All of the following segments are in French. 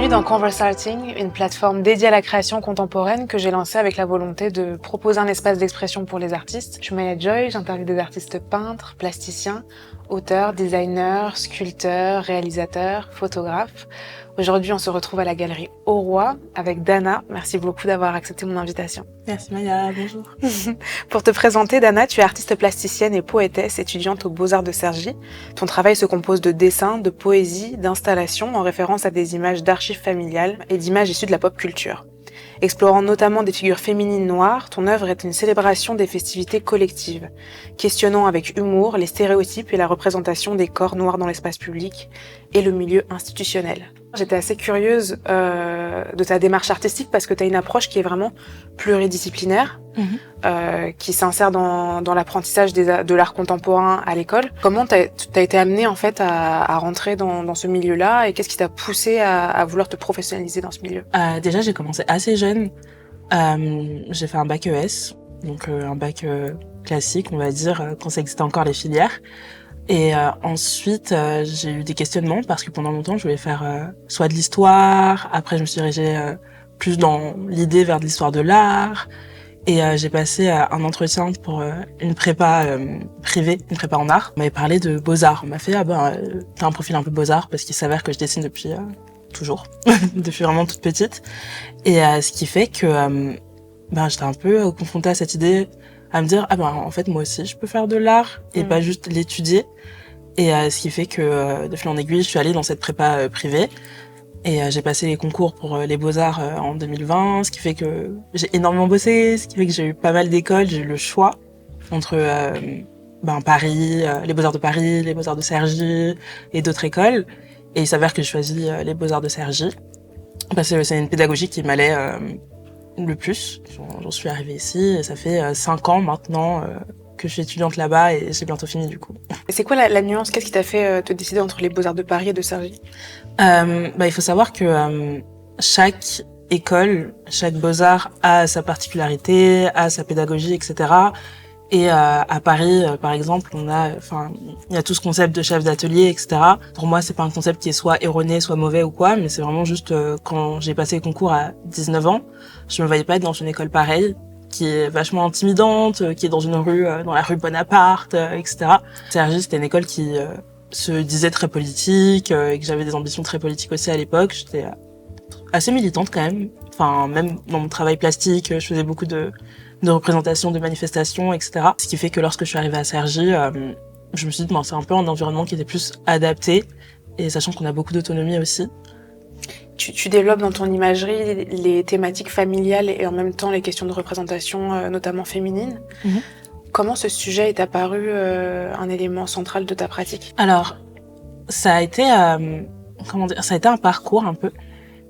Bienvenue dans Conversarting, une plateforme dédiée à la création contemporaine que j'ai lancée avec la volonté de proposer un espace d'expression pour les artistes. Je m'appelle Joy, j'interviewe des artistes peintres, plasticiens, auteurs, designers, sculpteurs, réalisateurs, photographes. Aujourd'hui, on se retrouve à la galerie Au Roi avec Dana. Merci beaucoup d'avoir accepté mon invitation. Merci Maya, bonjour. Pour te présenter, Dana, tu es artiste plasticienne et poétesse, étudiante aux Beaux-Arts de Cergy. Ton travail se compose de dessins, de poésie, d'installations en référence à des images d'archives familiales et d'images issues de la pop culture. Explorant notamment des figures féminines noires, ton œuvre est une célébration des festivités collectives, questionnant avec humour les stéréotypes et la représentation des corps noirs dans l'espace public et le milieu institutionnel. J'étais assez curieuse de ta démarche artistique parce que tu as une approche qui est vraiment pluridisciplinaire, qui s'insère dans l'apprentissage de l'art contemporain à l'école. Comment t'as été amenée en fait à rentrer dans ce milieu-là et qu'est-ce qui t'a poussé à vouloir te professionnaliser dans ce milieu? Déjà, j'ai commencé assez jeune. J'ai fait un bac ES, donc un bac classique, on va dire, quand ça existait encore les filières. Et ensuite, j'ai eu des questionnements parce que pendant longtemps, je voulais faire soit de l'histoire. Après, je me suis dirigée plus dans l'idée vers de l'histoire de l'art. Et j'ai passé un entretien pour une prépa privée, une prépa en art. On m'avait parlé de Beaux-Arts. On m'a fait t'as un profil un peu Beaux-Arts parce qu'il s'avère que je dessine depuis toujours, depuis vraiment toute petite. Et ce qui fait que j'étais un peu confrontée à cette idée, à me dire en fait moi aussi je peux faire de l'art et pas juste l'étudier. Et ce qui fait que de fil en aiguille, je suis allée dans cette prépa privée. Et j'ai passé les concours pour les Beaux-Arts en 2020, ce qui fait que j'ai énormément bossé, ce qui fait que j'ai eu pas mal d'écoles, j'ai eu le choix entre Paris, les Beaux-Arts de Paris, les Beaux-Arts de Cergy et d'autres écoles. Et il s'avère que j'ai choisi les Beaux-Arts de Cergy parce que c'est une pédagogie qui m'allait le plus. J'en suis arrivée ici et ça fait 5 ans maintenant que je suis étudiante là-bas et j'ai bientôt fini du coup. C'est quoi la nuance? Qu'est-ce qui t'a fait te décider entre les Beaux-Arts de Paris et de Cergy? Il faut savoir que chaque école, chaque Beaux-Arts a sa particularité, a sa pédagogie, etc. Et à Paris, par exemple, il y a tout ce concept de chef d'atelier, etc. Pour moi, c'est pas un concept qui est soit erroné, soit mauvais ou quoi, mais c'est vraiment juste quand j'ai passé le concours à 19 ans, je me voyais pas être dans une école pareille, qui est vachement intimidante, qui est dans une rue, dans la rue Bonaparte, etc. Cergy, c'était une école qui se disait très politique, et que j'avais des ambitions très politiques aussi à l'époque. J'étais assez militante quand même. Enfin, même dans mon travail plastique, je faisais beaucoup de représentations, de manifestations, etc. Ce qui fait que lorsque je suis arrivée à Cergy, je me suis dit c'est un peu un environnement qui était plus adapté, et sachant qu'on a beaucoup d'autonomie aussi. Tu développes dans ton imagerie les thématiques familiales et en même temps les questions de représentation, notamment féminine. Comment ce sujet est apparu un élément central de ta pratique? Alors, ça a été ça a été un parcours un peu,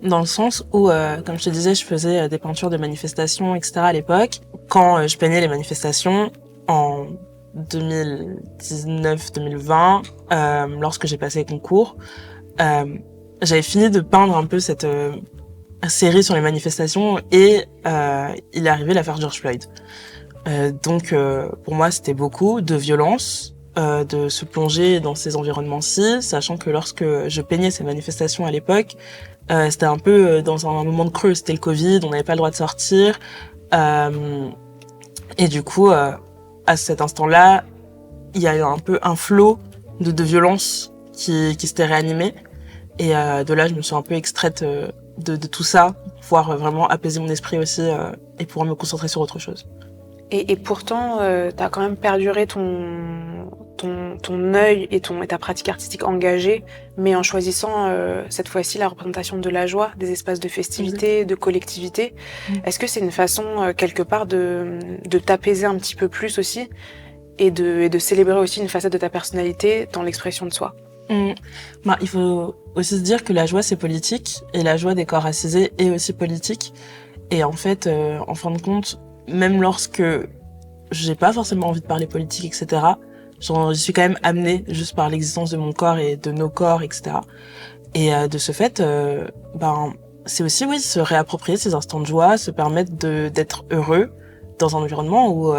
dans le sens où, comme je te disais, je faisais des peintures de manifestations, etc. à l'époque. Quand je peignais les manifestations en 2019-2020, lorsque j'ai passé les concours, j'avais fini de peindre un peu cette série sur les manifestations et il est arrivé l'affaire George Floyd. Donc pour moi c'était beaucoup de violence, de se plonger dans ces environnements-ci, sachant que lorsque je peignais ces manifestations à l'époque, c'était un peu dans un moment de creux, c'était le Covid, on n'avait pas le droit de sortir, et du coup à cet instant-là, il y a eu un peu un flot de violence qui s'était réanimé, et de là je me suis un peu extraite de tout ça, pour pouvoir vraiment apaiser mon esprit aussi et pouvoir me concentrer sur autre chose. Et pourtant, t'as quand même perduré ton œil et ta pratique artistique engagée, mais en choisissant cette fois-ci la représentation de la joie, des espaces de festivité, de collectivité. Est-ce que c'est une façon quelque part de t'apaiser un petit peu plus aussi et de célébrer aussi une facette de ta personnalité dans l'expression de soi? Il faut aussi se dire que la joie c'est politique et la joie des corps racisés est aussi politique. Et en fait, en fin de compte, même lorsque j'ai pas forcément envie de parler politique, etc., j'y suis quand même amenée juste par l'existence de mon corps et de nos corps, etc. Et de ce fait, c'est aussi se réapproprier ces instants de joie, se permettre d'être heureux dans un environnement où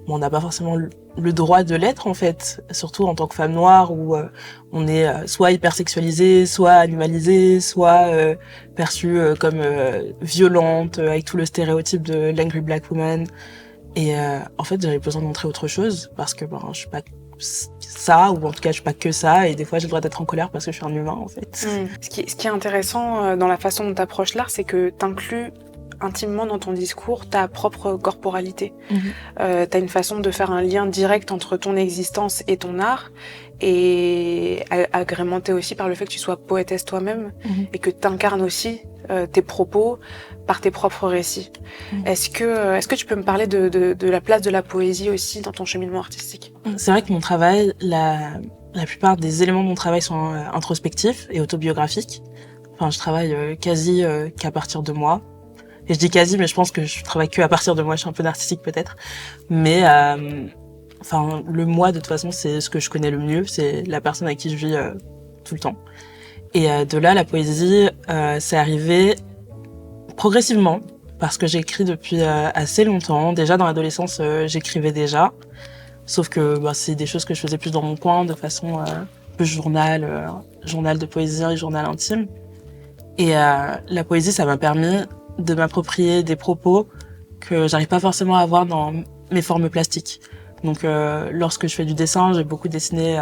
on n'a pas forcément le droit de l'être en fait, surtout en tant que femme noire où on est soit hypersexualisée, soit animalisée, soit perçue comme violente, avec tout le stéréotype de l'angry black woman. Et en fait, j'avais besoin de montrer autre chose parce que je suis pas ça, ou en tout cas je suis pas que ça, et des fois j'ai le droit d'être en colère parce que je suis un humain en fait. Ce qui est intéressant dans la façon dont tu approches l'art, c'est que t'inclus intimement dans ton discours ta propre corporalité. T'as une façon de faire un lien direct entre ton existence et ton art, et agrémenté aussi par le fait que tu sois poétesse toi-même, et que t'incarnes aussi tes propos par tes propres récits. Est-ce que tu peux me parler de la place de la poésie aussi dans ton cheminement artistique? C'est vrai que mon travail, la plupart des éléments de mon travail sont introspectifs et autobiographiques. Enfin, je travaille quasi qu'à partir de moi. Et je dis quasi, mais je pense que je travaille que à partir de moi. Je suis un peu narcissique peut-être. Mais enfin, le moi, de toute façon, c'est ce que je connais le mieux. C'est la personne avec qui je vis tout le temps. Et de là, la poésie, c'est arrivé progressivement, parce que j'écris depuis assez longtemps. Déjà, dans l'adolescence, j'écrivais déjà. Sauf que c'est des choses que je faisais plus dans mon coin, de façon un peu journal de poésie, journal intime. Et la poésie, ça m'a permis de m'approprier des propos que j'arrive pas forcément à avoir dans mes formes plastiques. Donc lorsque je fais du dessin, j'ai beaucoup dessiné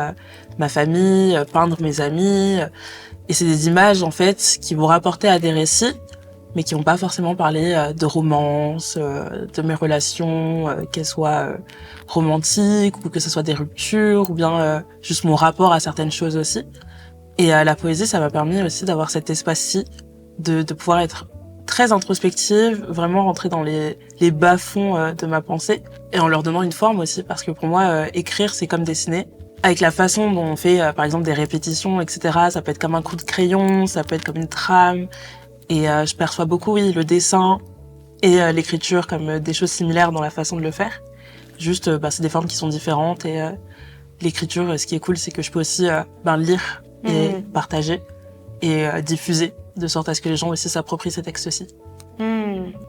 ma famille, peindre mes amis, et c'est des images en fait qui vont rapporter à des récits, mais qui vont pas forcément parler de romance, de mes relations, qu'elles soient romantiques, ou que ce soit des ruptures, ou bien juste mon rapport à certaines choses aussi. Et la poésie, ça m'a permis aussi d'avoir cet espace-ci, de pouvoir être très introspective, vraiment rentrer dans les bas-fonds de ma pensée, et en leur donnant une forme aussi, parce que pour moi, écrire, c'est comme dessiner. Avec la façon dont on fait, par exemple, des répétitions, etc., ça peut être comme un coup de crayon, ça peut être comme une trame, et je perçois beaucoup, oui, le dessin et l'écriture comme des choses similaires dans la façon de le faire. Juste, c'est des formes qui sont différentes, et l'écriture, ce qui est cool, c'est que je peux aussi lire et partager et diffuser, de sorte à ce que les gens aussi s'approprient ces textes-ci.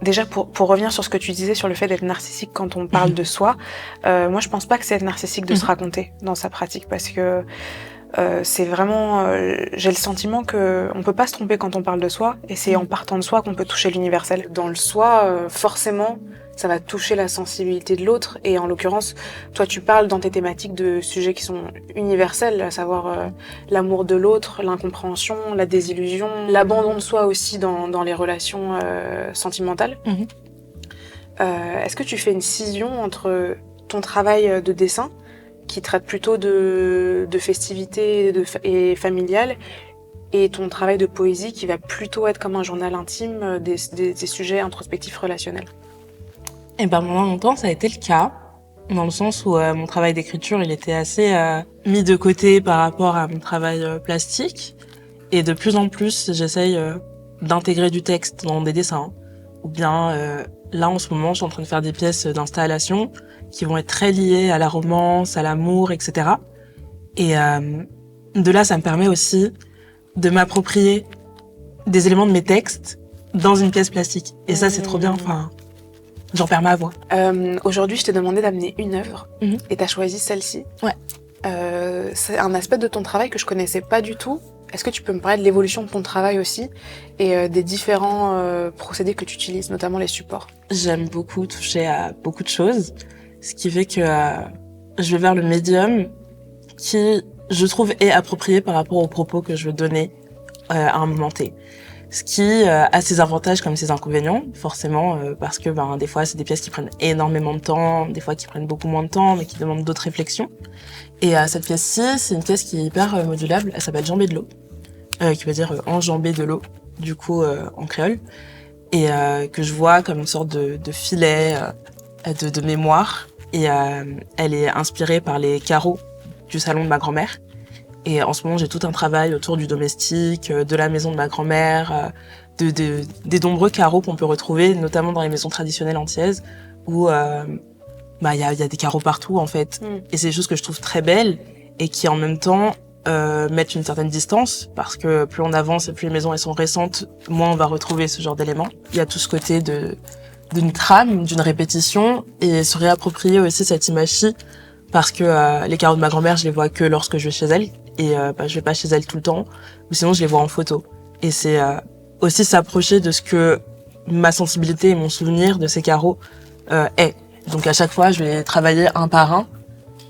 Déjà, pour revenir sur ce que tu disais sur le fait d'être narcissique quand on parle de soi, moi je pense pas que c'est être narcissique de se raconter dans sa pratique, parce que c'est vraiment, j'ai le sentiment que on peut pas se tromper quand on parle de soi, et c'est en partant de soi qu'on peut toucher l'universel. Dans le soi, forcément, ça va toucher la sensibilité de l'autre, et en l'occurrence, toi tu parles dans tes thématiques de sujets qui sont universels, à savoir l'amour de l'autre, l'incompréhension, la désillusion, l'abandon de soi aussi dans les relations sentimentales. Est-ce que tu fais une scission entre ton travail de dessin, qui traite plutôt de festivités et familiales, et ton travail de poésie qui va plutôt être comme un journal intime des sujets introspectifs relationnels? Et pendant longtemps, ça a été le cas, dans le sens où mon travail d'écriture, il était assez mis de côté par rapport à mon travail plastique. Et de plus en plus, j'essaye d'intégrer du texte dans des dessins. Ou bien, là, en ce moment, je suis en train de faire des pièces d'installation qui vont être très liées à la romance, à l'amour, etc. Et de là, ça me permet aussi de m'approprier des éléments de mes textes dans une pièce plastique. Et ça, c'est trop bien. Enfin, j'en perds ma voix. Aujourd'hui, je t'ai demandé d'amener une œuvre, et t'as choisi celle-ci. Ouais. C'est un aspect de ton travail que je connaissais pas du tout. Est-ce que tu peux me parler de l'évolution de ton travail aussi, et des différents procédés que tu utilises, notamment les supports? J'aime beaucoup toucher à beaucoup de choses, ce qui fait que je vais vers le médium qui, je trouve, est approprié par rapport aux propos que je veux donner à un moment T. Ce qui a ses avantages comme ses inconvénients, forcément, parce que des fois, c'est des pièces qui prennent énormément de temps, des fois qui prennent beaucoup moins de temps, mais qui demandent d'autres réflexions. Et cette pièce-ci, c'est une pièce qui est hyper modulable, elle s'appelle Jambée de l'eau, qui veut dire enjamber de l'eau, du coup, en créole, et que je vois comme une sorte de filet de mémoire, et elle est inspirée par les carreaux du salon de ma grand-mère. Et en ce moment, j'ai tout un travail autour du domestique, de la maison de ma grand-mère, des nombreux carreaux qu'on peut retrouver, notamment dans les maisons traditionnelles antillaises, où y a des carreaux partout, en fait. Et c'est des choses que je trouve très belles, et qui, en même temps, mettent une certaine distance, parce que plus on avance et plus les maisons elles sont récentes, moins on va retrouver ce genre d'éléments. Il y a tout ce côté de d'une trame, d'une répétition, et se réapproprier aussi cette image-ci, parce que les carreaux de ma grand-mère, je les vois que lorsque je vais chez elle, et je vais pas chez elle tout le temps, ou sinon je les vois en photo. Et c'est aussi s'approcher de ce que ma sensibilité et mon souvenir de ces carreaux est. Donc à chaque fois, je vais travailler un par un,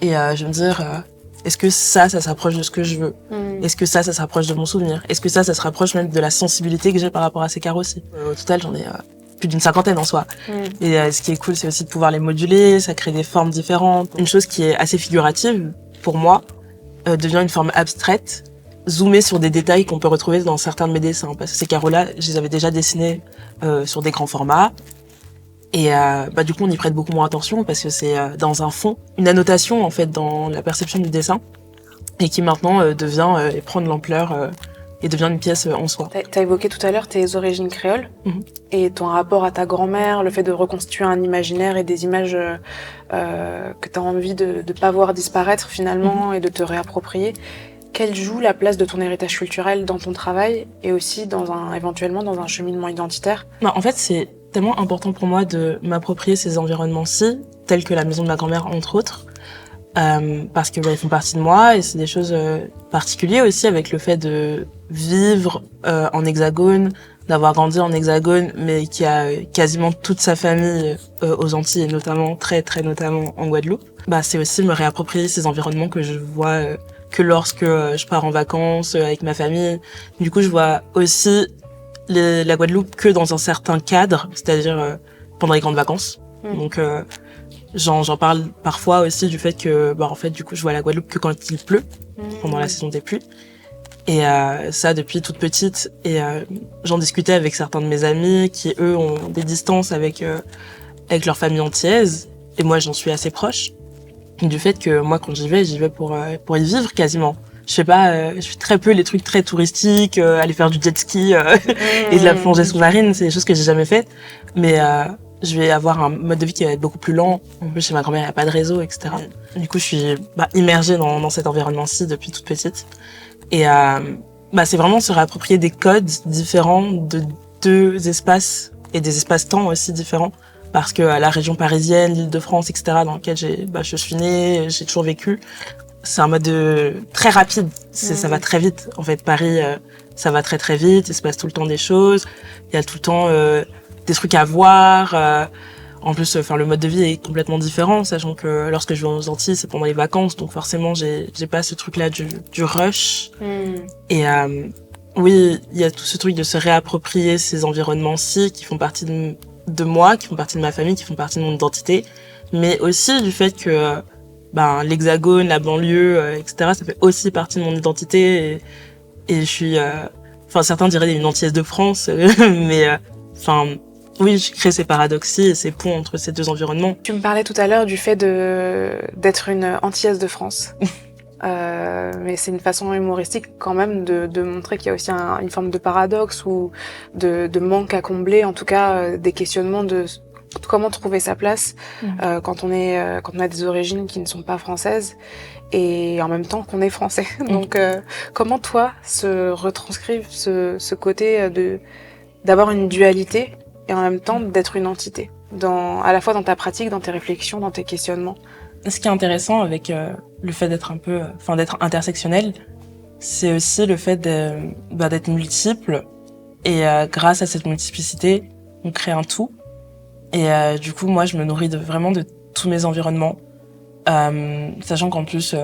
et je vais me dire, est-ce que ça s'approche de ce que je veux? Est-ce que ça se rapproche de mon souvenir? Est-ce que ça se rapproche même de la sensibilité que j'ai par rapport à ces carreaux-ci? Au total, j'en ai plus d'une cinquantaine en soi. Et ce qui est cool, c'est aussi de pouvoir les moduler, ça crée des formes différentes. Une chose qui est assez figurative, pour moi, devient une forme abstraite, zoomée sur des détails qu'on peut retrouver dans certains de mes dessins. Parce que ces carreaux-là, je les avais déjà dessinés sur des grands formats. Et du coup, on y prête beaucoup moins attention parce que c'est dans un fond, une annotation en fait dans la perception du dessin, et qui maintenant devient et prend de l'ampleur et devient une pièce en soi. T'as évoqué tout à l'heure tes origines créoles et ton rapport à ta grand-mère, le fait de reconstituer un imaginaire et des images que t'as envie de pas voir disparaître finalement et de te réapproprier. Quelle joue la place de ton héritage culturel dans ton travail et aussi éventuellement dans un cheminement identitaire? En fait, c'est tellement important pour moi de m'approprier ces environnements-ci, tels que la maison de ma grand-mère entre autres, parce que ils font partie de moi et c'est des choses particulières aussi avec le fait de vivre en hexagone, d'avoir grandi en hexagone, mais qui a quasiment toute sa famille aux Antilles et notamment très notamment en Guadeloupe. C'est aussi me réapproprier ces environnements que je vois que lorsque je pars en vacances avec ma famille. Du coup, je vois aussi la Guadeloupe que dans un certain cadre, c'est-à-dire pendant les grandes vacances. Donc j'en parle parfois aussi du fait que en fait du coup je vois la Guadeloupe que quand il pleut pendant la saison des pluies. Et ça depuis toute petite, et j'en discutais avec certains de mes amis qui eux ont des distances avec leur famille antillaise, et moi j'en suis assez proche du fait que moi quand j'y vais pour y vivre quasiment. Je sais pas, je fais très peu les trucs très touristiques, aller faire du jet ski et de la plongée sous-marine, c'est des choses que j'ai jamais faites, mais je vais avoir un mode de vie qui va être beaucoup plus lent. En plus, chez ma grand-mère, il n'y a pas de réseau, etc. Du coup, je suis immergée dans cet environnement-ci depuis toute petite. Et c'est vraiment se réapproprier des codes différents de deux espaces et des espaces-temps aussi différents. Parce que la région parisienne, l'Île-de-France, etc., dans laquelle je suis née, j'ai toujours vécu, c'est un mode très rapide. Ça va très vite. En fait, Paris, ça va très vite. Il se passe tout le temps des choses. Il y a tout le temps des trucs à voir. En plus, le mode de vie est complètement différent, sachant que lorsque je vais aux Antilles, c'est pendant les vacances, donc forcément, j'ai pas ce truc-là du rush. Et oui, il y a tout ce truc de se réapproprier ces environnements-ci qui font partie de moi, qui font partie de ma famille, qui font partie de mon identité, mais aussi du fait que l'hexagone, la banlieue, etc., ça fait aussi partie de mon identité, et je suis certains diraient une antillaise de France, mais oui, je crée ces paradoxes et ces ponts entre ces deux environnements. Tu me parlais tout à l'heure du fait d'être une antillaise de France. Mais c'est une façon humoristique quand même de montrer qu'il y a aussi une forme de paradoxe ou de manque à combler, en tout cas des questionnements de comment trouver sa place quand on a des origines qui ne sont pas françaises et en même temps qu'on est français. Donc comment toi se retranscrire ce côté d'avoir une dualité et en même temps d'être une entité, à la fois dans ta pratique, dans tes réflexions, dans tes questionnements? Ce qui est intéressant avec le fait d'être d'être intersectionnel, c'est aussi le fait d'être multiple, et grâce à cette multiplicité, on crée un tout. Et du coup, moi, je me nourris vraiment de tous mes environnements, sachant qu'en plus,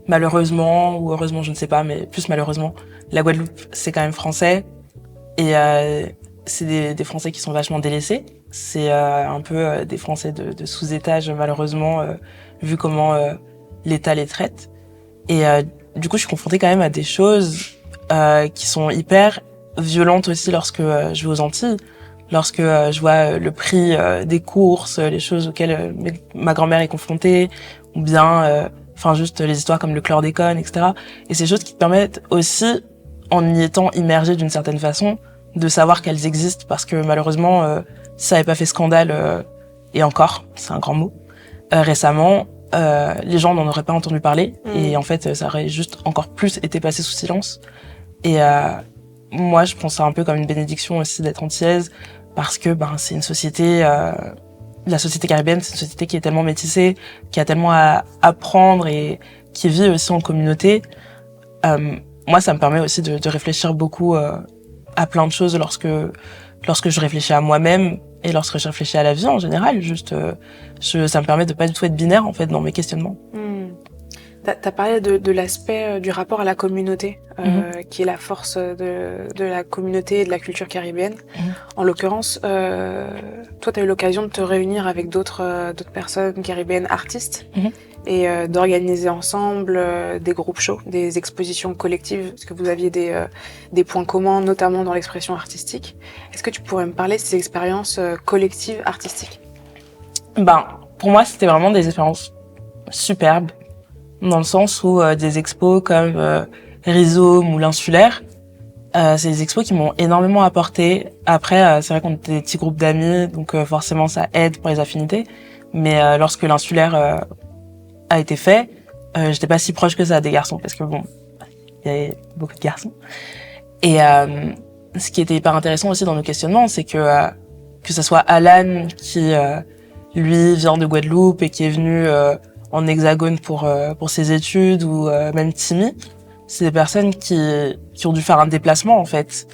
malheureusement ou heureusement, je ne sais pas, mais plus malheureusement, la Guadeloupe, c'est quand même français, et c'est des Français qui sont vachement délaissés. C'est un peu des Français de sous-étage, malheureusement, vu comment l'État les traite. Et du coup, je suis confrontée quand même à des choses qui sont hyper violentes aussi lorsque je vais aux Antilles. Lorsque je vois le prix des courses, les choses auxquelles ma grand-mère est confrontée, ou bien juste les histoires comme le chlordécone, etc. Et ces choses qui te permettent aussi, en y étant immergée d'une certaine façon, de savoir qu'elles existent, parce que malheureusement, ça n'avait pas fait scandale, et encore, c'est un grand mot, récemment, les gens n'en auraient pas entendu parler, et en fait, ça aurait juste encore plus été passé sous silence. Et moi, je prends ça un peu comme une bénédiction aussi d'être antillaise, parce que c'est une société, la société caribéenne, c'est une société qui est tellement métissée, qui a tellement à apprendre et qui vit aussi en communauté. Moi, ça me permet aussi de réfléchir beaucoup à plein de choses lorsque je réfléchis à moi-même et lorsque je réfléchis à la vie en général. Ça me permet de pas du tout être binaire en fait dans mes questionnements. T'as parlé de l'aspect du rapport à la communauté, qui est la force de la communauté et de la culture caribéenne. En l'occurrence, toi, t'as eu l'occasion de te réunir avec d'autres personnes caribéennes artistes et d'organiser ensemble des groupes shows, des expositions collectives, parce que vous aviez des points communs, notamment dans l'expression artistique. Est-ce que tu pourrais me parler de ces expériences collectives artistiques ? Pour moi, c'était vraiment des expériences superbes, dans le sens où des expos comme Rhizome ou l'Insulaire, c'est des expos qui m'ont énormément apporté. Après, c'est vrai qu'on était des petits groupes d'amis, donc forcément ça aide pour les affinités. Mais lorsque l'Insulaire a été fait, j'étais pas si proche que ça des garçons, parce que il y avait beaucoup de garçons. Et ce qui était hyper intéressant aussi dans nos questionnements, c'est que ce soit Alan qui lui vient de Guadeloupe et qui est venu en Hexagone pour ses études, ou même Timmy, c'est des personnes qui ont dû faire un déplacement en fait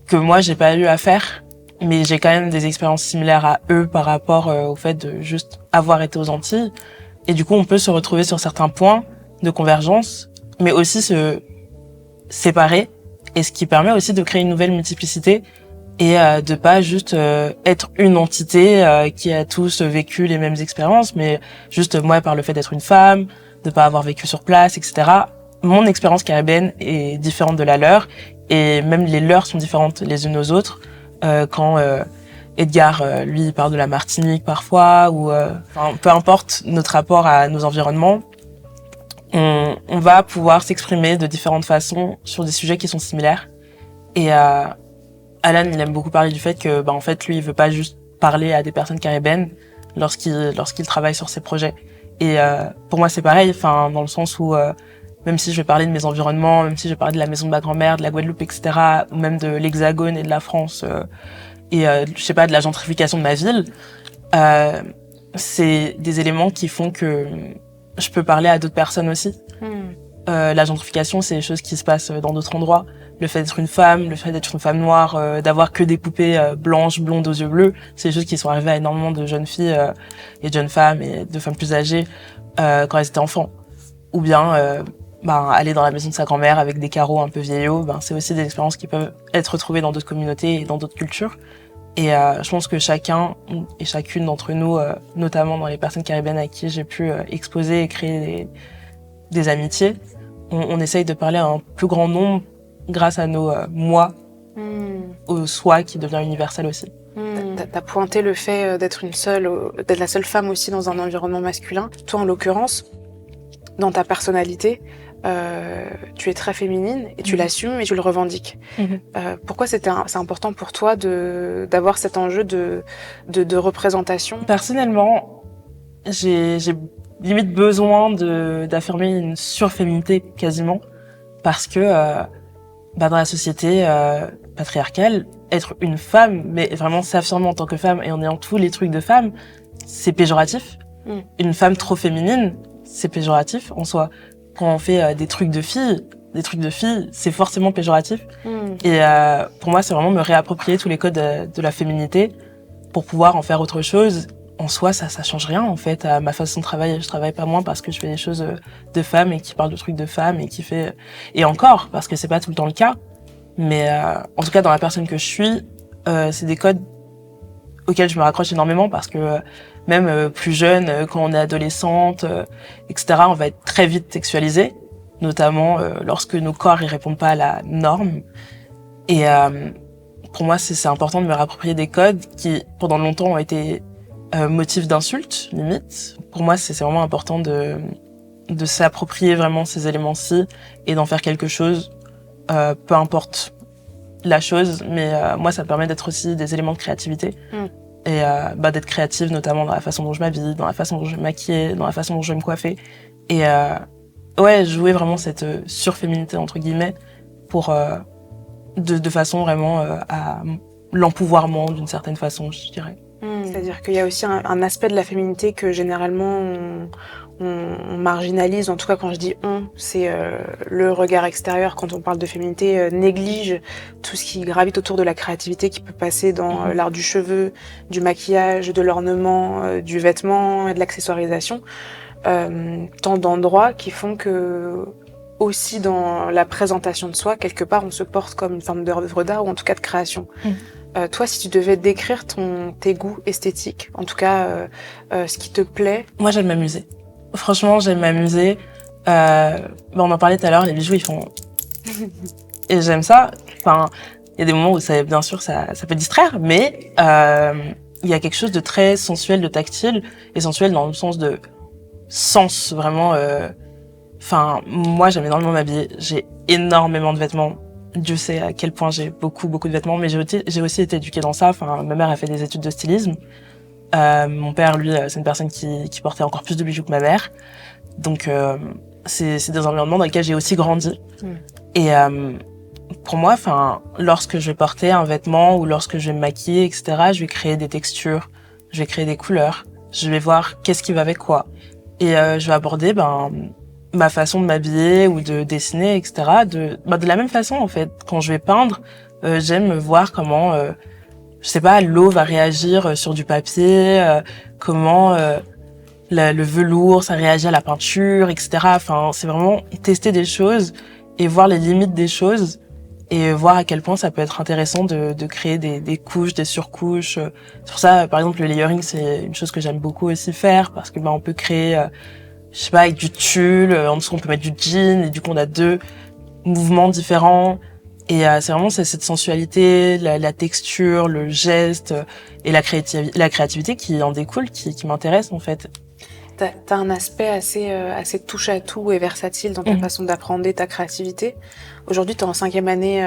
que moi j'ai pas eu à faire, mais j'ai quand même des expériences similaires à eux par rapport au fait de juste avoir été aux Antilles. Et du coup, on peut se retrouver sur certains points de convergence, mais aussi se séparer, et ce qui permet aussi de créer une nouvelle multiplicité et de pas juste être une entité qui a tous vécu les mêmes expériences, mais juste moi, par le fait d'être une femme, de pas avoir vécu sur place, etc. Mon expérience caribéenne est différente de la leur, et même les leurs sont différentes les unes aux autres. Quand Edgar, lui, il parle de la Martinique parfois, ou peu importe notre rapport à nos environnements, on va pouvoir s'exprimer de différentes façons sur des sujets qui sont similaires. Et Alan, il aime beaucoup parler du fait que, en fait, lui, il veut pas juste parler à des personnes caribéennes lorsqu'il travaille sur ses projets. Et pour moi, c'est pareil, dans le sens où même si je vais parler de mes environnements, même si je vais parler de la maison de ma grand-mère, de la Guadeloupe, etc., ou même de l'Hexagone et de la France, et je sais pas, de la gentrification de ma ville, c'est des éléments qui font que je peux parler à d'autres personnes aussi. La gentrification, c'est des choses qui se passent dans d'autres endroits. Le fait d'être une femme, le fait d'être une femme noire, d'avoir que des poupées blanches, blondes aux yeux bleus, c'est des choses qui sont arrivées à énormément de jeunes filles et de jeunes femmes et de femmes plus âgées quand elles étaient enfants. Ou bien aller dans la maison de sa grand-mère avec des carreaux un peu vieillots, c'est aussi des expériences qui peuvent être retrouvées dans d'autres communautés et dans d'autres cultures. Et je pense que chacun et chacune d'entre nous, notamment dans les personnes caribéennes avec qui j'ai pu exposer et créer des amitiés, on essaye de parler à un plus grand nombre grâce à nos moi, au soi qui devient universel aussi. T'as pointé le fait d'être la seule femme aussi dans un environnement masculin. Toi, en l'occurrence, dans ta personnalité, tu es très féminine et tu l'assumes et tu le revendiques. Pourquoi c'est important pour toi d'avoir cet enjeu de représentation ? Personnellement, j'ai limite besoin d'affirmer une surféminité quasiment, parce que dans la société patriarcale, être une femme, mais vraiment s'affirmer en tant que femme et en ayant tous les trucs de femme, c'est péjoratif. Une femme trop féminine, c'est péjoratif en soi. Quand on fait des trucs de filles, c'est forcément péjoratif. Et pour moi, c'est vraiment me réapproprier tous les codes de la féminité pour pouvoir en faire autre chose. En soi, ça change rien, en fait, à ma façon de travailler. Je travaille pas moins parce que je fais des choses de femmes et qui parlent de trucs de femmes et encore, parce que c'est pas tout le temps le cas. Mais en tout cas, dans la personne que je suis, c'est des codes auxquels je me raccroche énormément, parce que même plus jeune, quand on est adolescente, etc., on va être très vite sexualisé, notamment lorsque nos corps ils répondent pas à la norme. Et pour moi, c'est important de me réapproprier des codes qui, pendant longtemps, ont été motif d'insulte, limite. Pour moi, c'est vraiment important de s'approprier vraiment ces éléments-ci et d'en faire quelque chose, peu importe la chose, mais moi, ça me permet d'être aussi des éléments de créativité. Et d'être créative, notamment dans la façon dont je m'habille, dans la façon dont je vais me maquiller, dans la façon dont je vais me coiffer. Et jouer vraiment cette surféminité, entre guillemets, pour de façon vraiment à l'empouvoirment d'une certaine façon, je dirais. C'est-à-dire qu'il y a aussi un aspect de la féminité que généralement on marginalise, en tout cas quand je dis on, c'est le regard extérieur quand on parle de féminité néglige tout ce qui gravite autour de la créativité qui peut passer dans l'art du cheveu, du maquillage, de l'ornement, du vêtement et de l'accessoirisation. Tant d'endroits qui font que aussi dans la présentation de soi, quelque part on se porte comme une forme d'œuvre d'art ou en tout cas de création. Toi, si tu devais décrire tes goûts esthétiques, en tout cas ce qui te plaît. Moi, j'aime m'amuser. Franchement, j'aime m'amuser. On en parlait tout à l'heure, les bijoux, ils font... Et j'aime ça. Enfin, il y a des moments où bien sûr, ça peut distraire, mais il y a quelque chose de très sensuel, de tactile, et sensuel dans le sens de sens, vraiment. Enfin, moi, j'aime énormément m'habiller. J'ai énormément de vêtements. Dieu sait à quel point j'ai beaucoup de vêtements, mais j'ai aussi été éduquée dans ça. Enfin, ma mère a fait des études de stylisme. Mon père, lui, c'est une personne qui portait encore plus de bijoux que ma mère. Donc, c'est des environnements dans lesquels j'ai aussi grandi. Et pour moi, enfin, lorsque je vais porter un vêtement ou lorsque je vais me maquiller, etc., je vais créer des textures, je vais créer des couleurs, je vais voir qu'est-ce qui va avec quoi. Et je vais aborder, ma façon de m'habiller ou de dessiner, etc. De la même façon, en fait. Quand je vais peindre, j'aime voir comment, je sais pas, l'eau va réagir sur du papier, comment le velours, ça réagit à la peinture, etc. Enfin, c'est vraiment tester des choses et voir les limites des choses et voir à quel point ça peut être intéressant de créer des couches, des surcouches. C'est pour ça, par exemple, le layering, c'est une chose que j'aime beaucoup aussi faire parce que on peut créer... je sais pas, avec du tulle, en dessous on peut mettre du jean, et du coup on a deux mouvements différents. Et c'est vraiment cette sensualité, la texture, le geste et la créativité qui en découle, qui m'intéresse en fait. T'as un aspect assez touche à tout et versatile dans ta façon d'apprendre ta créativité. Aujourd'hui, t'es en 5e année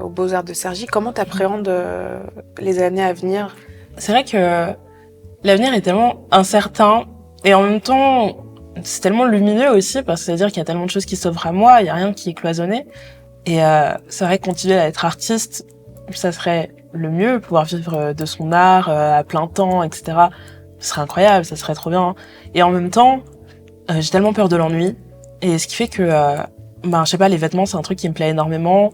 aux Beaux-Arts de Cergy. Comment t'appréhendes les années à venir? C'est vrai que l'avenir est tellement incertain et en même temps, c'est tellement lumineux aussi parce que c'est-à-dire qu'il y a tellement de choses qui s'offrent à moi, il y a rien qui est cloisonné. Et c'est vrai que continuer à être artiste, ça serait le mieux, pouvoir vivre de son art à plein temps, etc. Ce serait incroyable, ça serait trop bien. Et en même temps, j'ai tellement peur de l'ennui. Et ce qui fait que, je sais pas, les vêtements, c'est un truc qui me plaît énormément.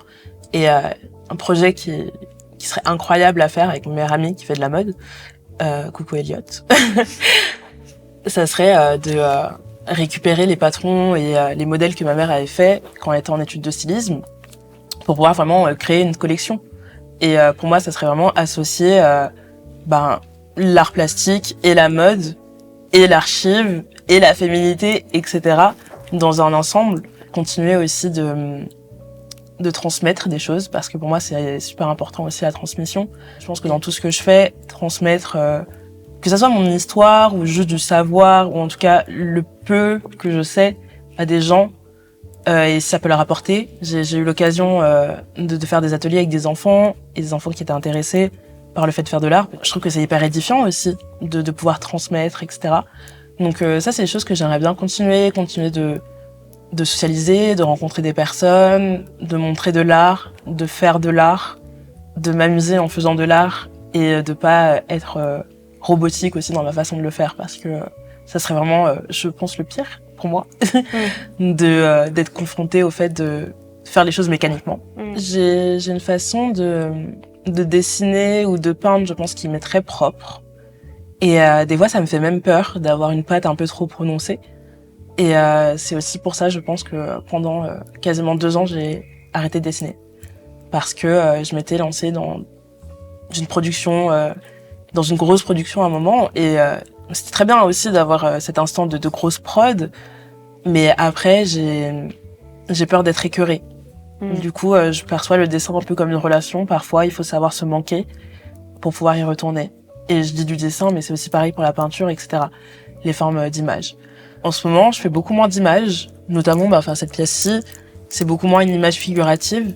Et un projet qui serait incroyable à faire avec mon meilleur ami qui fait de la mode, coucou Elliot, ça serait de récupérer les patrons et les modèles que ma mère avait fait quand elle était en études de stylisme pour pouvoir vraiment créer une collection. Et pour moi, ça serait vraiment associer l'art plastique et la mode et l'archive et la féminité, etc. dans un ensemble. Continuer aussi de transmettre des choses parce que pour moi, c'est super important aussi la transmission. Je pense que dans tout ce que je fais, transmettre que ça soit mon histoire ou juste du savoir ou en tout cas le peu que je sais à des gens et si ça peut leur apporter. J'ai eu l'occasion de faire des ateliers avec des enfants et des enfants qui étaient intéressés par le fait de faire de l'art. Je trouve que c'est hyper édifiant aussi de pouvoir transmettre, etc. Donc ça, c'est des choses que j'aimerais bien continuer de socialiser, de rencontrer des personnes, de montrer de l'art, de faire de l'art, de m'amuser en faisant de l'art et de pas être robotique aussi dans ma façon de le faire parce que ça serait vraiment, je pense, le pire pour moi d'être confrontée au fait de faire les choses mécaniquement. J'ai une façon de dessiner ou de peindre, je pense, qui m'est très propre. Et des fois, ça me fait même peur d'avoir une patte un peu trop prononcée. Et c'est aussi pour ça, je pense que pendant quasiment 2 ans, j'ai arrêté de dessiner. Parce que je m'étais lancée dans une production, dans une grosse production à un moment. Et c'était très bien aussi d'avoir cet instant de grosse prod. Mais après, j'ai peur d'être écœurée. Du coup, je perçois le dessin un peu comme une relation. Parfois, il faut savoir se manquer pour pouvoir y retourner. Et je dis du dessin, mais c'est aussi pareil pour la peinture, etc. Les formes d'images. En ce moment, je fais beaucoup moins d'images, notamment cette pièce-ci, c'est beaucoup moins une image figurative.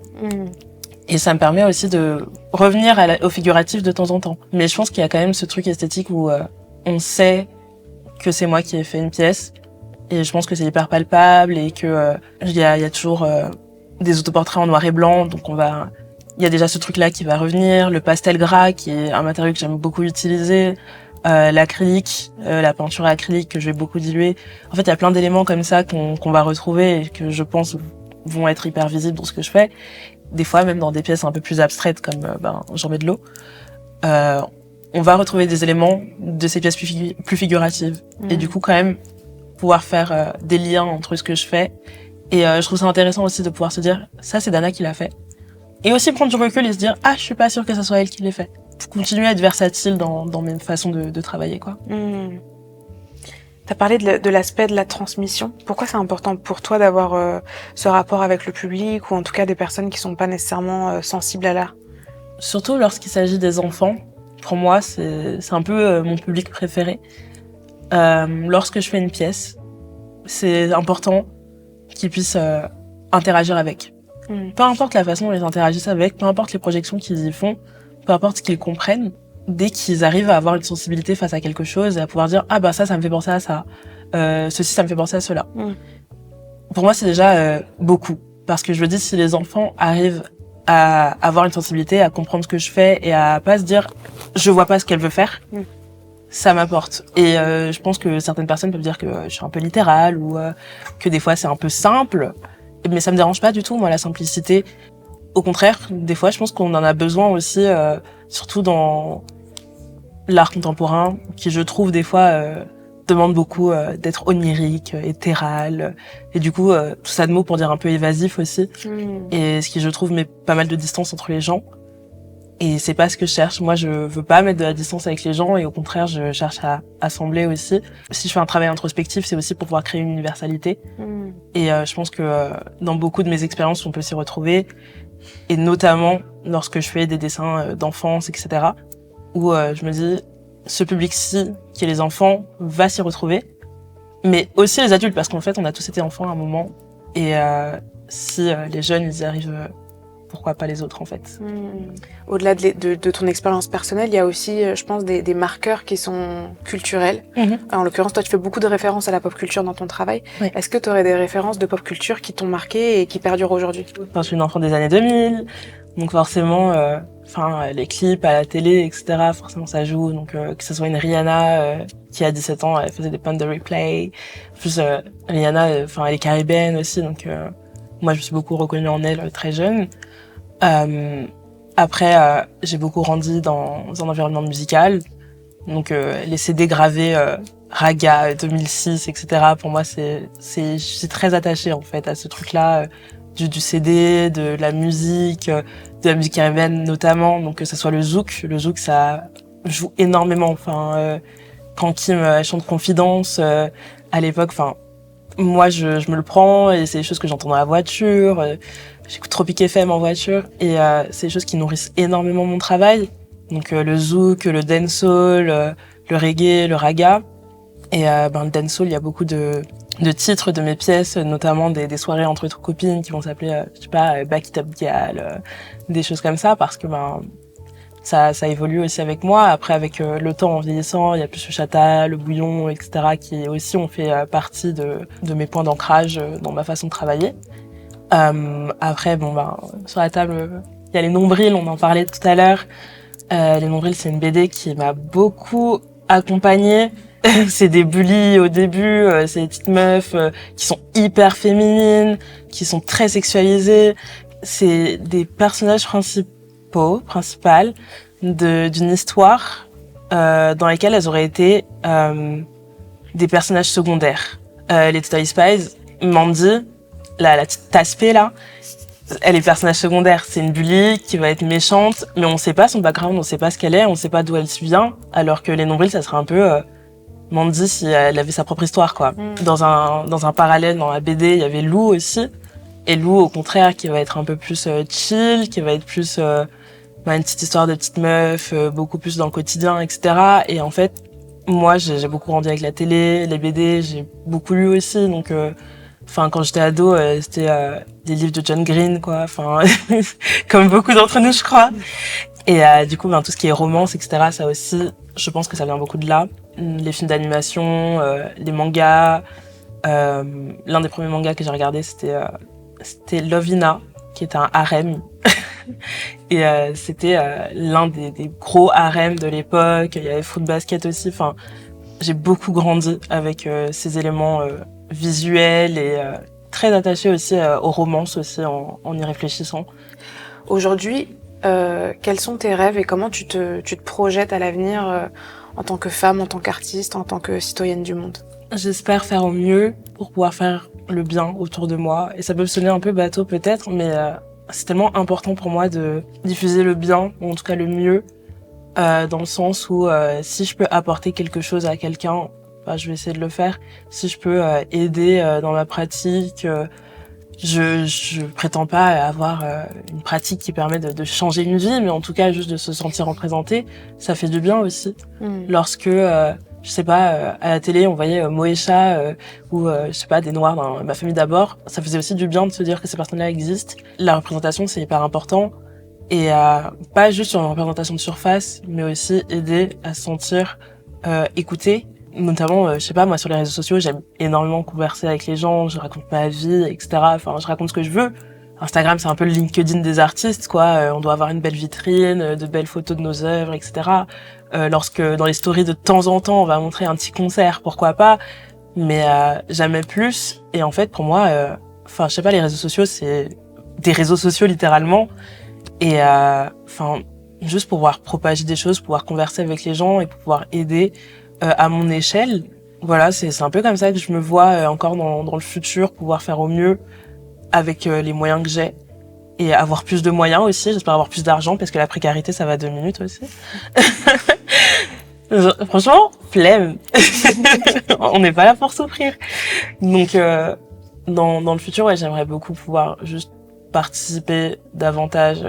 Et ça me permet aussi de revenir au figuratif de temps en temps. Mais je pense qu'il y a quand même ce truc esthétique où on sait que c'est moi qui ai fait une pièce. Et je pense que c'est hyper palpable et que il y a toujours des autoportraits en noir et blanc, donc on va il y a déjà ce truc-là qui va revenir, le pastel gras qui est un matériau que j'aime beaucoup utiliser, l'acrylique, la peinture acrylique que je vais beaucoup diluer. En fait, il y a plein d'éléments comme ça qu'on va retrouver et que je pense vont être hyper visibles dans ce que je fais. Des fois, même dans des pièces un peu plus abstraites comme j'en mets de l'eau, on va retrouver des éléments de ces pièces plus figuratives. Et du coup, quand même, pouvoir faire des liens entre ce que je fais. Et je trouve ça intéressant aussi de pouvoir se dire, ça, c'est Dana qui l'a fait. Et aussi prendre du recul et se dire, ah, je suis pas sûre que ce soit elle qui l'ait fait. Pour continuer à être versatile dans mes façons de travailler, quoi. T'as parlé de l'aspect de la transmission. Pourquoi c'est important pour toi d'avoir ce rapport avec le public ou en tout cas des personnes qui sont pas nécessairement sensibles à l'art? Surtout lorsqu'il s'agit des enfants. Pour moi, c'est un peu mon public préféré. Lorsque je fais une pièce, c'est important qu'ils puissent interagir avec. Peu importe la façon dont ils interagissent avec, peu importe les projections qu'ils y font, peu importe ce qu'ils comprennent, dès qu'ils arrivent à avoir une sensibilité face à quelque chose et à pouvoir dire « Ah bah ça me fait penser à ça, ceci ça me fait penser à cela ». Pour moi, c'est déjà beaucoup. Parce que je me dis, si les enfants arrivent à avoir une sensibilité, à comprendre ce que je fais et à pas se dire « Je vois pas ce qu'elle veut faire », ça m'apporte. Et je pense que certaines personnes peuvent dire que je suis un peu littérale ou que des fois c'est un peu simple. Mais ça me dérange pas du tout, moi, la simplicité. Au contraire, des fois, je pense qu'on en a besoin aussi, surtout dans l'art contemporain, qui, je trouve, des fois, demande beaucoup d'être onirique, éthéral. Et du coup, tout ça de mots pour dire un peu évasif aussi. Et ce qui, je trouve, met pas mal de distance entre les gens. Et c'est pas ce que je cherche. Moi, je veux pas mettre de la distance avec les gens et au contraire, je cherche à assembler aussi. Si je fais un travail introspectif, c'est aussi pour pouvoir créer une universalité. Et je pense que dans beaucoup de mes expériences, on peut s'y retrouver. Et notamment lorsque je fais des dessins d'enfance, etc. où je me dis, ce public-ci, qui est les enfants, va s'y retrouver. Mais aussi les adultes, parce qu'en fait, on a tous été enfants à un moment. Et si les jeunes, ils y arrivent... pourquoi pas les autres, en fait. Au-delà de ton expérience personnelle, il y a aussi, je pense, des marqueurs qui sont culturels. En l'occurrence, toi, tu fais beaucoup de références à la pop culture dans ton travail. Oui. Est-ce que tu aurais des références de pop culture qui t'ont marqué et qui perdurent aujourd'hui? Enfin, je suis une enfant des années 2000, donc forcément, les clips à la télé, etc., forcément, ça joue. Donc, que ce soit une Rihanna qui, à 17 ans, elle faisait des pannes de replay. En plus, Rihanna, elle est caribéenne aussi, donc moi, je me suis beaucoup reconnue en elle très jeune. Après, j'ai beaucoup grandi dans un environnement musical. Donc, les CD gravés Raga 2006, etc. Pour moi, je suis très attachée, en fait, à ce truc-là, du CD, de la musique caribéenne notamment. Donc, que ce soit le zouk. Le zouk, ça joue énormément. Enfin, quand Kim chante Confidence, à l'époque, moi, je me le prends et c'est des choses que j'entends dans la voiture. J'écoute Tropic FM en voiture et c'est des choses qui nourrissent énormément mon travail. Donc le zouk, le dancehall, le reggae, le raga. Et le dancehall, il y a beaucoup de titres de mes pièces, notamment des soirées entre copines qui vont s'appeler, Back It Up Gal, des choses comme ça, parce que ça évolue aussi avec moi. Après, avec le temps en vieillissant, il y a plus le chata, le bouillon, etc., qui aussi ont fait partie de mes points d'ancrage dans ma façon de travailler. Après, sur la table, il y a les nombrils, on en parlait tout à l'heure. Les nombrils, c'est une BD qui m'a beaucoup accompagnée. C'est des bullies au début, c'est des petites meufs qui sont hyper féminines, qui sont très sexualisées. C'est des personnages principales d'une histoire dans lesquelles elles auraient été des personnages secondaires. Les Toy Spies, Mandy, la petite Taspé là, elle est personnage secondaire. C'est une bully qui va être méchante, mais on sait pas son background, on sait pas ce qu'elle est, on sait pas d'où elle vient, alors que les nombrils, ça serait un peu Mandy si elle avait sa propre histoire, quoi. Dans un parallèle, dans la BD, il y avait Lou aussi. Et Lou, au contraire, qui va être un peu plus chill, qui va être plus une petite histoire de petite meuf, beaucoup plus dans le quotidien, etc. Et en fait, moi, j'ai beaucoup grandi avec la télé, les BD, j'ai beaucoup lu aussi, donc... quand j'étais ado, c'était des livres de John Green, quoi. Comme beaucoup d'entre nous, je crois. Et du coup, tout ce qui est romance, etc., ça aussi, je pense que ça vient beaucoup de là. Les films d'animation, les mangas. L'un des premiers mangas que j'ai regardé, c'était Love Hina, qui est un harem. Et c'était l'un des gros harems de l'époque. Il y avait foot basket aussi. Enfin, j'ai beaucoup grandi avec ces éléments visuels et très attachée aussi aux romances aussi en y réfléchissant. Aujourd'hui, quels sont tes rêves et comment tu te projettes à l'avenir en tant que femme, en tant qu'artiste, en tant que citoyenne du monde? J'espère faire au mieux pour pouvoir faire le bien autour de moi. Et ça peut sonner un peu bateau peut-être, mais c'est tellement important pour moi de diffuser le bien, ou en tout cas le mieux, dans le sens où si je peux apporter quelque chose à quelqu'un, bah, je vais essayer de le faire. Si je peux aider dans ma pratique, je prétends pas avoir une pratique qui permet de changer une vie, mais en tout cas juste de se sentir représentée, ça fait du bien aussi. Lorsque je sais pas, à la télé, on voyait Moesha ou je sais pas, des Noirs dans Ma famille d'abord. Ça faisait aussi du bien de se dire que ces personnes-là existent. La représentation, c'est hyper important. Et pas juste sur une représentation de surface, mais aussi aider à se sentir écouté. Notamment, je sais pas, moi, sur les réseaux sociaux, j'aime énormément converser avec les gens, je raconte ma vie, etc. Enfin, je raconte ce que je veux. Instagram, c'est un peu le LinkedIn des artistes, quoi. On doit avoir une belle vitrine, de belles photos de nos œuvres, etc. Lorsque dans les stories de temps en temps on va montrer un petit concert, pourquoi pas, mais jamais plus. Et en fait pour moi je sais pas, les réseaux sociaux c'est des réseaux sociaux littéralement, et juste pouvoir propager des choses, pouvoir converser avec les gens et pouvoir aider à mon échelle, voilà, c'est un peu comme ça que je me vois encore dans le futur, pouvoir faire au mieux avec les moyens que j'ai. Et avoir plus de moyens aussi, j'espère avoir plus d'argent, parce que la précarité, ça va 2 minutes aussi. Franchement, flemme. On n'est pas là pour souffrir. Donc, dans le futur, ouais, j'aimerais beaucoup pouvoir juste participer davantage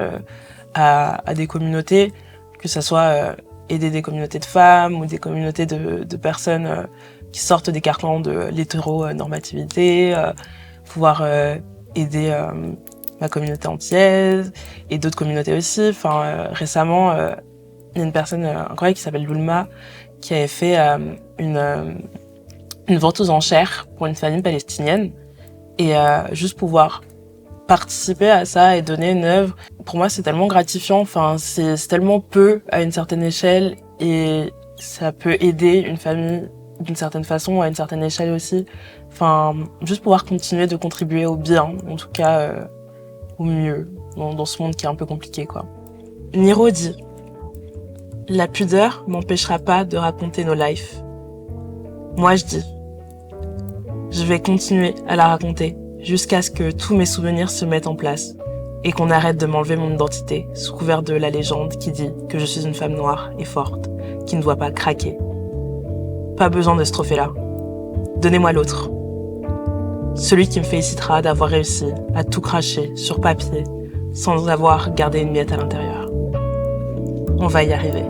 à des communautés, que ça soit aider des communautés de femmes ou des communautés de personnes qui sortent des carcans de l'hétéronormativité, pouvoir aider ma communauté antillaise et d'autres communautés aussi. Récemment, il y a une personne incroyable qui s'appelle Loulma qui avait fait une vente aux enchères pour une famille palestinienne, et juste pouvoir participer à ça et donner une œuvre, pour moi c'est tellement gratifiant. C'est tellement peu à une certaine échelle, et ça peut aider une famille d'une certaine façon à une certaine échelle aussi. Juste pouvoir continuer de contribuer au bien, en tout cas au mieux, dans ce monde qui est un peu compliqué, quoi. Niro dit: la pudeur m'empêchera pas de raconter nos lives. Moi je dis: je vais continuer à la raconter jusqu'à ce que tous mes souvenirs se mettent en place et qu'on arrête de m'enlever mon identité sous couvert de la légende qui dit que je suis une femme noire et forte, qui ne doit pas craquer. Pas besoin de ce trophée-là. Donnez-moi l'autre. Celui qui me félicitera d'avoir réussi à tout cracher sur papier sans avoir gardé une miette à l'intérieur. On va y arriver.